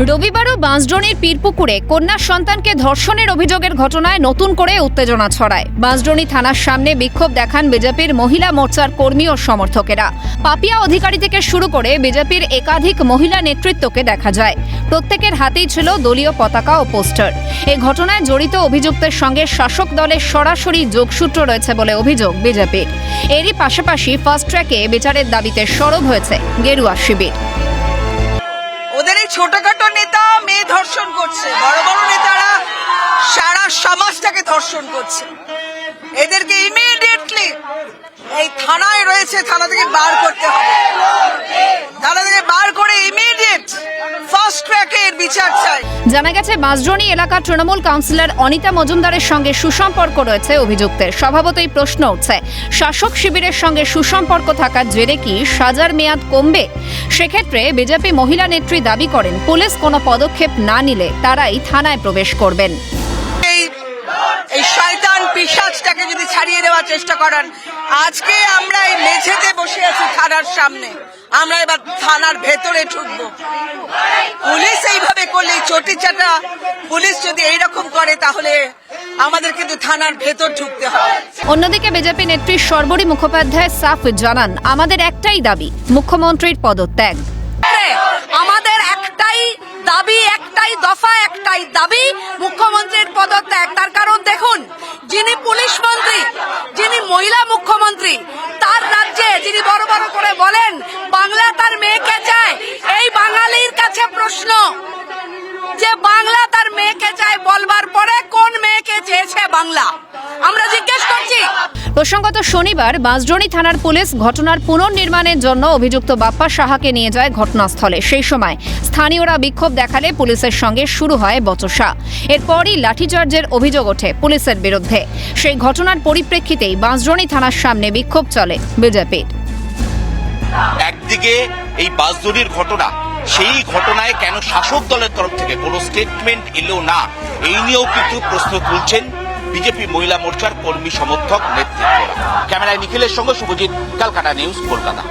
রবিবারও বাঁশড্রোনির পীরপুকুরে কন্যা সন্তানকে ধর্ষণের অভিযোগের ঘটনায় নতুন করে উত্তেজনা ছড়ায়। বাঁশড্রোনি থানার সামনে বিক্ষোভ দেখান বিজেপির মহিলা মোর্চার কর্মী ও সমর্থকেরা। পাপিয়া অধিকারী থেকে শুরু করে বিজেপির একাধিক মহিলা নেতৃত্বকে দেখা যায়। প্রত্যেকের হাতেই ছিল দলীয় পতাকা ও পোস্টার। এই ঘটনায় জড়িত অভিযুক্তের সঙ্গে শাসক দলের সরাসরি যোগসূত্র রয়েছে বলে অভিযোগ বিজেপির। এরই পাশাপাশি ফাস্ট ট্র্যাকে বিচারের দাবিতে সরব হয়েছে গেরুয়া শিবির। ওদের এই ছোটখাটো নেতা মেয়ে ধর্ষণ করছে, বড় বড় নেতারা সারা সমাজটাকে ধর্ষণ করছে। এদেরকে ইমিডিয়েটলি এই থানায় রয়েছে, থানা থেকে বার করতে হবে। থানা থেকে বার করে ইমিডিয়েট ফাস্ট ট্র্যাকে এর বিচার চাই। জানা গেছে বাঁশড্রোনি এলাকার তৃণমূল কাউন্সিলর অনিতা মজুমদারের সঙ্গে সুসম্পর্ক রয়েছে অভিযুক্তের। স্বভাবতই প্রশ্ন উঠছে, শাসক শিবিরের সঙ্গে সুসম্পর্ক থাকার জেরে কি সাজার মেয়াদ কমবে? সেক্ষেত্রে বিজেপি মহিলা নেত্রী দাবি করেন, পুলিশ কোনো পদক্ষেপ না নিলে তারাই থানায় প্রবেশ করবেন। এই শয়তান পিশাচটাকে যদি ছাড়িয়ে দেওয়ার চেষ্টা করেন, আজকে আমরা এই মেঝেতে বসে আছি থানার সামনে, আমরা এবার থানার ভেতরে ঢুকবো। পুলিশ এইভাবে করলে, চটিচাটা পুলিশ যদি এইরকম করে, তাহলে আমাদের কিন্তু থানার ভেতর ঢুকতে হবে। অন্যদিকে বিজেপি নেত্রী সর্বরী মুখোপাধ্যায় সাফ জানান, আমাদের একটাই দাবি, মুখ্যমন্ত্রীর পদত্যাগ। আমাদের একটাই দাবি, একটাই দফা, একটাই দাবি, মুখ্যমন্ত্রীর পদত্যাগ। তার কারণ দেখুন, যিনি পুলিশ মন্ত্রী, যিনি মহিলা মুখ্যমন্ত্রী, তার রাজ্যে যিনি বড় বড় করে বলেন বাংলা তার মেয়েকে চায়, এই বাঙালির কাছে প্রশ্ন যে বাংলা তার মেয়েকে চায় বলবার পরে কোন মেয়েকে চেয়েছে বাংলা? আমরা জিজ্ঞেস করছি। প্রসঙ্গত শনিবার বাঁশড্রোনি থানার পুলিশ ঘটনার পুনর্নির্মাণের জন্য অভিযুক্ত বাপ্পা সাহাকে নিয়ে যায় ঘটনাস্থলে। সেই সময় স্থানীয়রা বিক্ষোভ দেখালে পুলিশের সঙ্গে শুরু হয় বচসা। এরপরই লাঠিচার্জের অভিযোগ ওঠে পুলিশের বিরুদ্ধে। সেই ঘটনার পরিপ্রেক্ষিতেই বাঁশড্রোনি থানার সামনে বিক্ষোভ চলে বিজেপির। একদিকে এই বাঁশড্রোনির ঘটনা, সেই ঘটনায় কেন শাসক দলের তরফ থেকে কোনো স্টেটমেন্ট এলো না, এই নিয়েও কিন্তু প্রশ্ন তুলছেন বিজেপি মহিলা মোর্চার কর্মী সমর্থক নেতৃত্বরা। ক্যামেরায় নিখিলের সঙ্গে শুভজিৎ, ক্যালকাটা নিউজ, কলকাতা।